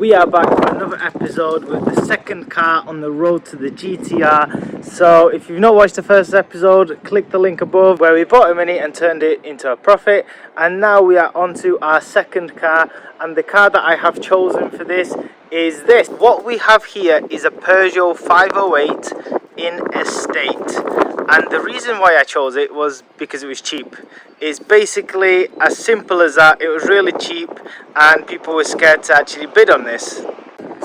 We are back for another episode with the second car on the road to the GTR. So if you've not watched the first episode, click the link above where we bought a Mini and turned it into a profit. And now we are on to our second car, and the car that I have chosen for this is this. What we have here is a Peugeot 508 in estate, and the reason why I chose it was because it was cheap. It's basically as simple as that. It was really cheap and people were scared to actually bid on this.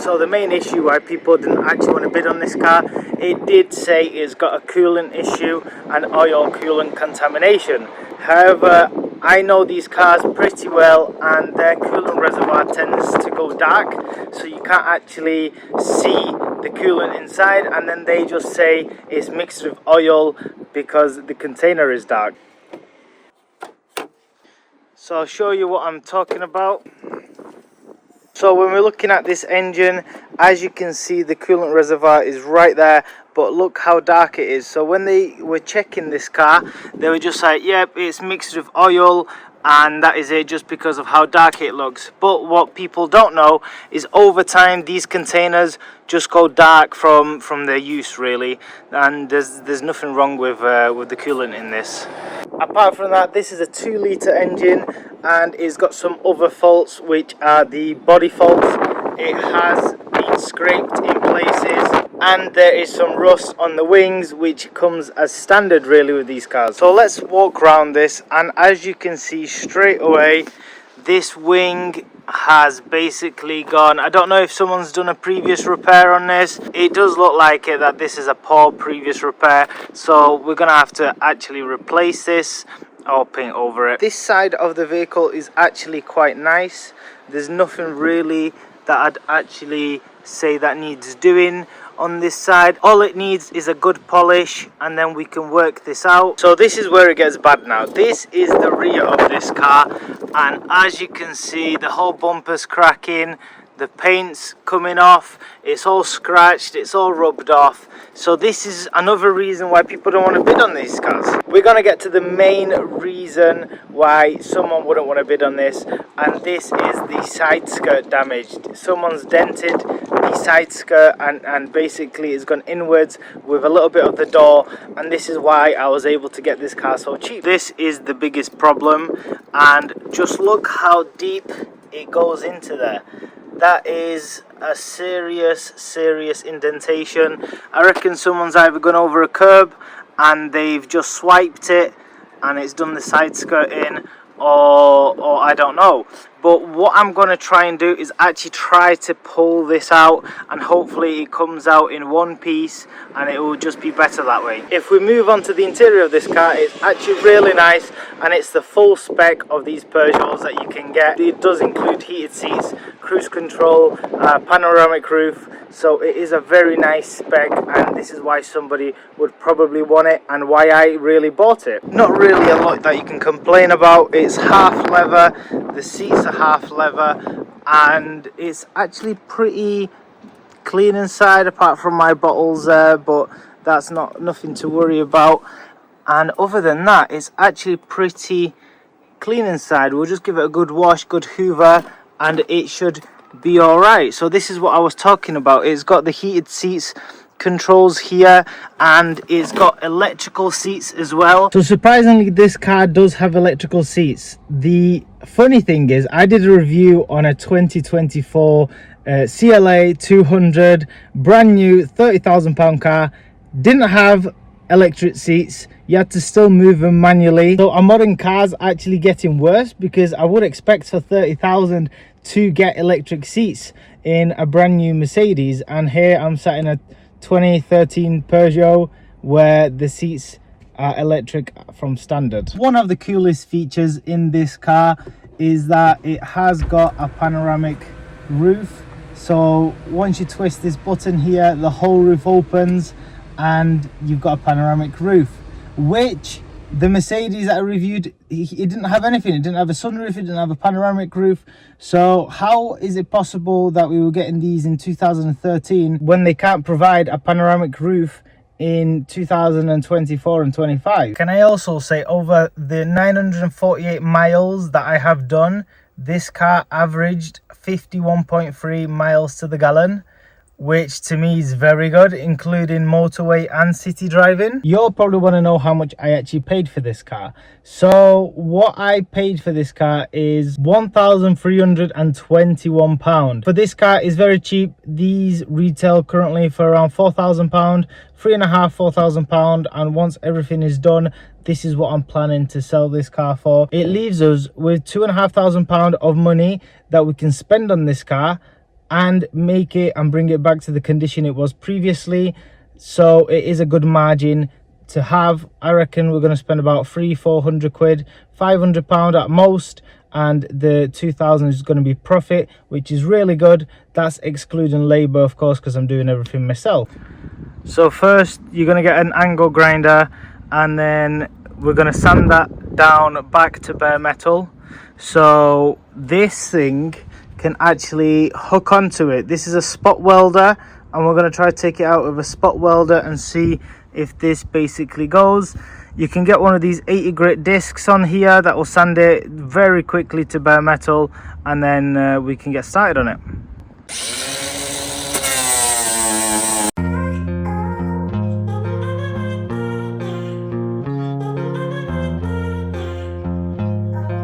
So the main issue why people didn't actually want to bid on this car, it did say it's got a coolant issue and oil coolant contamination. However, I know these cars pretty well, and their coolant reservoir tends to go dark, so you can't actually see the coolant inside, and then they just say it's mixed with oil because the container is dark. So I'll show you what I'm talking about. So when we're looking at this engine, as you can see, the coolant reservoir is right there, but look how dark it is. So when they were checking this car, they were just like, yep, it's mixed with oil, and that is it, just because of how dark it looks. But what people don't know is over time these containers just go dark from their use, really, and there's nothing wrong with the coolant in this. Apart from that, this is a 2-litre engine, and it's got some other faults, which are the body faults. It has been scraped in places, and there is some rust on the wings, which comes as standard really with these cars. So let's walk around this, and as you can see straight away, this wing has basically gone. I don't know if someone's done a previous repair on this. It does look like it, that this is a poor previous repair, so we're gonna have to actually replace this or paint over it. This side of the vehicle is actually quite nice. There's nothing really that I'd actually say that needs doing on this side. All it needs is a good polish, and then we can work this out. So this is where it gets bad now. This is the rear of this car, and as you can see, the whole bumper's cracking, the paint's coming off, it's all scratched, it's all rubbed off. So this is another reason why people don't want to bid on these cars. We're going to get to the main reason why someone wouldn't want to bid on this, and this is the side skirt damaged. Someone's dented the side skirt and basically it's gone inwards with a little bit of the door, and this is why I was able to get this car so cheap. This is the biggest problem, and just look how deep it goes into there. That is a serious indentation. I reckon someone's either gone over a curb and they've just swiped it and it's done the side skirt in, or I don't know. But what I'm going to try and do is actually try to pull this out, and hopefully it comes out in one piece and it will just be better that way. If we move on to the interior of this car, it's actually really nice, and it's the full spec of these Peugeots that you can get. It does include heated seats, cruise control, panoramic roof, so it is a very nice spec, and this is why somebody would probably want it and why I really bought it. Not really a lot that you can complain about. It's half leather, the seats are half leather, and it's actually pretty clean inside apart from my bottles there, but that's nothing to worry about. And other than that, it's actually pretty clean inside. We'll just give it a good wash, good hoover, and it should be alright. So this is what I was talking about. It's got the heated seats controls here, and it's got electrical seats as well. So surprisingly, this car does have electrical seats. The funny thing is, I did a review on a 2024 CLA 200, brand new £30,000 car, didn't have electric seats. You had to still move them manually. So are modern cars actually getting worse? Because I would expect for 30,000 to get electric seats in a brand new Mercedes, and here I'm sat in a 2013 Peugeot where the seats are electric from standard. One of the coolest features in this car is that it has got a panoramic roof. So once you twist this button here, the whole roof opens and you've got a panoramic roof, which the Mercedes that I reviewed, it didn't have anything. It didn't have a sunroof, it didn't have a panoramic roof. So how is it possible that we were getting these in 2013 when they can't provide a panoramic roof in 2024 and 25? Can I also say, over the 948 miles that I have done, this car averaged 51.3 miles to the gallon, which to me is very good, including motorway and city driving. You'll probably want to know how much I actually paid for this car. So what I paid for this car is £1,321. For this car is very cheap. These retail currently for around £4,000, £3,500–4,000, and once everything is done, this is what I'm planning to sell this car for. It leaves us with £2,500 of money that we can spend on this car and make it and bring it back to the condition it was previously. So it is a good margin to have. I reckon we're going to spend about £300–400, £500 at most, and the 2,000 is going to be profit, which is really good. That's excluding labor, of course, because I'm doing everything myself. So first you're going to get an angle grinder, and then we're going to sand that down back to bare metal. So this thing can actually hook onto it. This is a spot welder, and we're going to try to take it out with a spot welder and see if this basically goes. You can get one of these 80 grit discs on here that will sand it very quickly to bare metal, and then we can get started on it.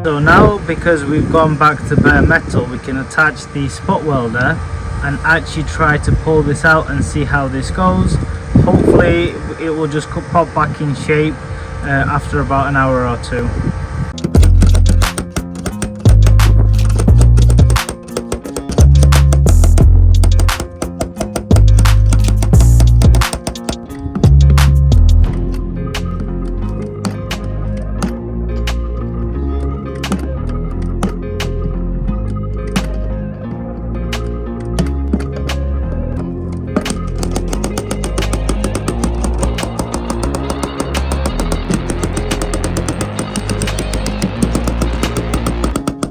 So now, because we've gone back to bare metal, we can attach the spot welder and actually try to pull this out and see how this goes. Hopefully it will just pop back in shape after about an hour or two.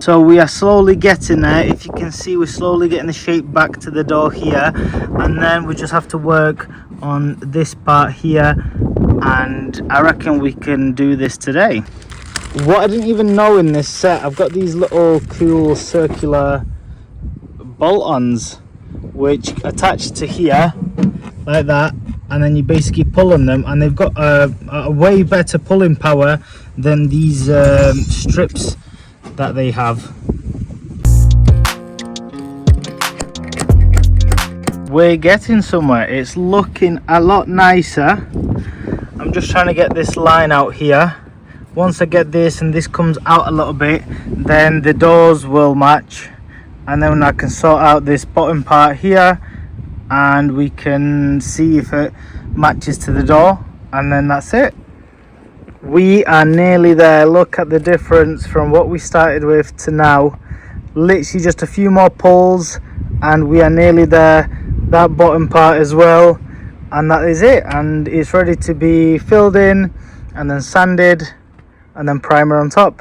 So we are slowly getting there. If you can see, we're slowly getting the shape back to the door here, and then we just have to work on this part here, and I reckon we can do this today. What I didn't even know in this set, I've got these little cool circular bolt-ons which attach to here like that, and then you basically pull on them, and they've got a way better pulling power than these strips that they have. We're getting somewhere. It's looking a lot nicer. I'm just trying to get this line out here. Once I get this and this comes out a little bit, then the doors will match, and then I can sort out this bottom part here, and we can see if it matches to the door, and then that's it. We are nearly there. Look at the difference from what we started with to now. Literally just a few more pulls and we are nearly there. That bottom part as well, and that is it, and it's ready to be filled in and then sanded and then primer on top.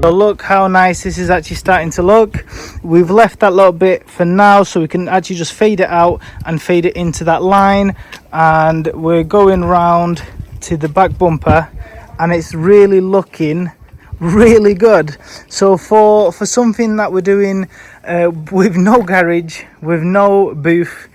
So look how nice this is actually starting to look. We've left that little bit for now so we can actually just fade it out and fade it into that line, and we're going round to the back bumper and it's really looking really good. So for something that we're doing with no garage, with no booth,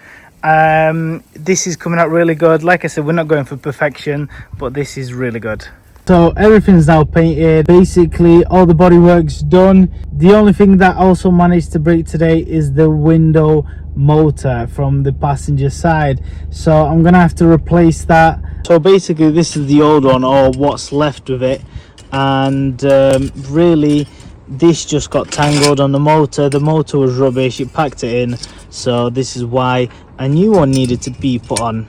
This is coming out really good. Like I said, we're not going for perfection, but this is really good. So everything's now painted. Basically all the bodywork's done. The only thing that also managed to break today is the window motor from the passenger side, so I'm gonna have to replace that. So basically this is the old one, or what's left of it, and really this just got tangled on the motor. The motor was rubbish, it packed it in, so this is why a new one needed to be put on.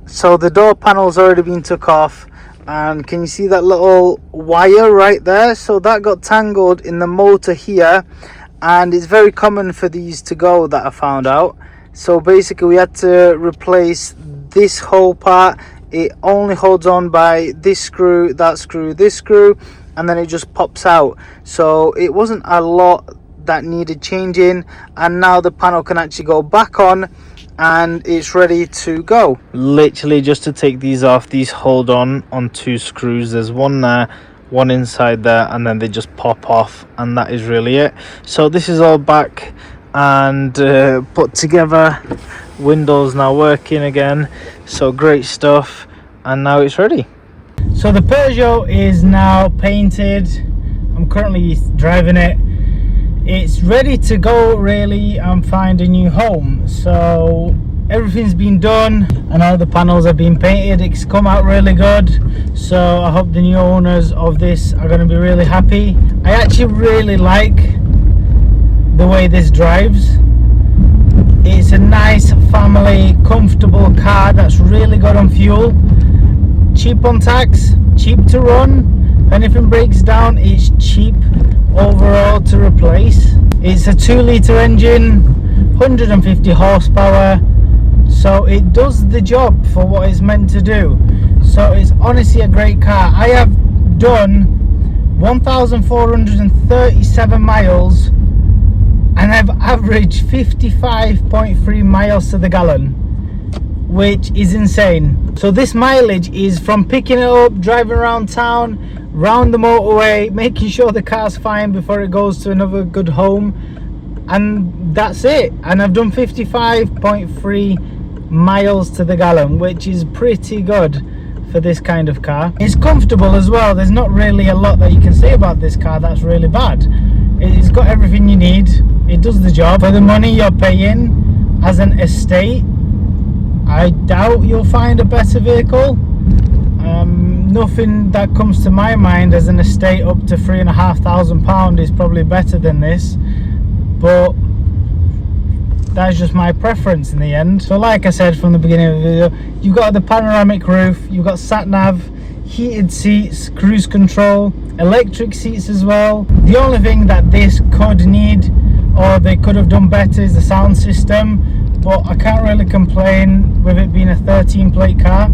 So the door panel's already been took off, and can you see that little wire right there? So that got tangled in the motor here, and it's very common for these to go, that I found out. So basically we had to replace this whole part. It only holds on by this screw, that screw, this screw, and then it just pops out. So it wasn't a lot that needed changing, and now the panel can actually go back on and it's ready to go. Literally just to take these off, these hold on 2 screws. There's one there, one inside there, and then they just pop off, and that is really it. So this is all back and put together. Windows now working again, so great stuff, and now it's ready. So the Peugeot is now painted. I'm currently driving it. It's ready to go really and find a new home. So everything's been done and all the panels have been painted. It's come out really good, so I hope the new owners of this are going to be really happy. I actually really like the way this drives. It's a nice family comfortable car that's really good on fuel, cheap on tax, cheap to run. If anything breaks down, it's cheap overall to replace. It's a 2-litre engine, 150 horsepower, so it does the job for what it's meant to do. So it's honestly a great car. I have done 1,437 miles and I've averaged 55.3 miles to the gallon, which is insane. So this mileage is from picking it up, driving around town, round the motorway, making sure the car's fine before it goes to another good home, and that's it. And I've done 55.3 miles to the gallon, which is pretty good for this kind of car. It's comfortable as well. There's not really a lot that you can say about this car that's really bad. It's got everything you need. It does the job for the money you're paying. As an estate, I doubt you'll find a better vehicle. Nothing that comes to my mind as an estate up to £3,500 is probably better than this, but that's just my preference in the end. So like I said from the beginning of the video, you've got the panoramic roof, you've got sat nav, heated seats, cruise control, electric seats as well. The only thing that this could need, or they could have done better, is the sound system, but I can't really complain with it being a 13 plate car.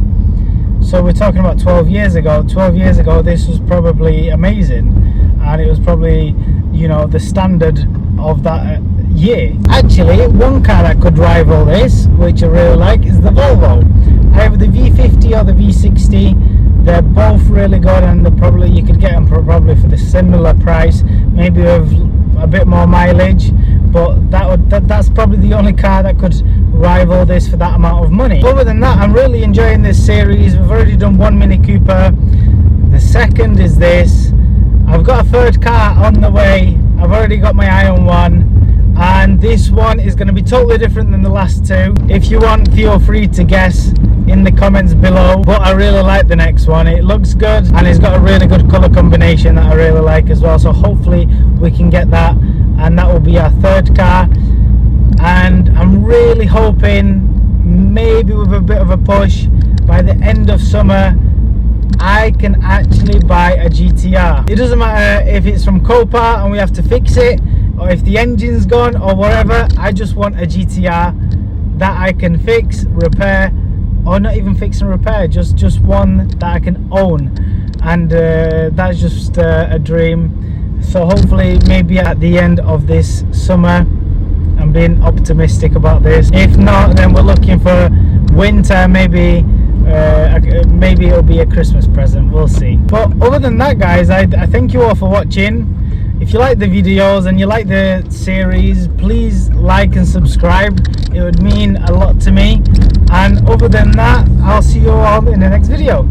So we're talking about 12 years ago. 12 years ago this was probably amazing, and it was probably, you know, the standard of that year. Actually, one car that could rival this, which I really like, is the Volvo. Either the V50 or the V60. They're both really good, and you could get them probably for the similar price, maybe with a bit more mileage, but that's probably the only car that could rival this for that amount of money. Other than that, I'm really enjoying this series. We've already done one Mini Cooper, the second is this. I've got a third car on the way. I've already got my eye on one, and this one is going to be totally different than the last two. If you want, feel free to guess in the comments below, but I really like the next one. It looks good, and it's got a really good colour combination that I really like as well, so hopefully we can get that, and that will be our third car. And I'm really hoping, maybe with a bit of a push, by the end of summer I can actually buy a GTR. It doesn't matter if it's from Copart and we have to fix it, or if the engine's gone or whatever. I just want a GTR that I can fix, repair, or not even fix and repair, just one that I can own, and that's just a dream. So hopefully maybe at the end of this summer. I'm being optimistic about this. If not, then we're looking for winter, maybe it'll be a Christmas present, we'll see. But other than that, guys, I thank you all for watching. if you like the videos and you like the series, please like and subscribe. It would mean a lot to me. And other than that, I'll see you all in the next video.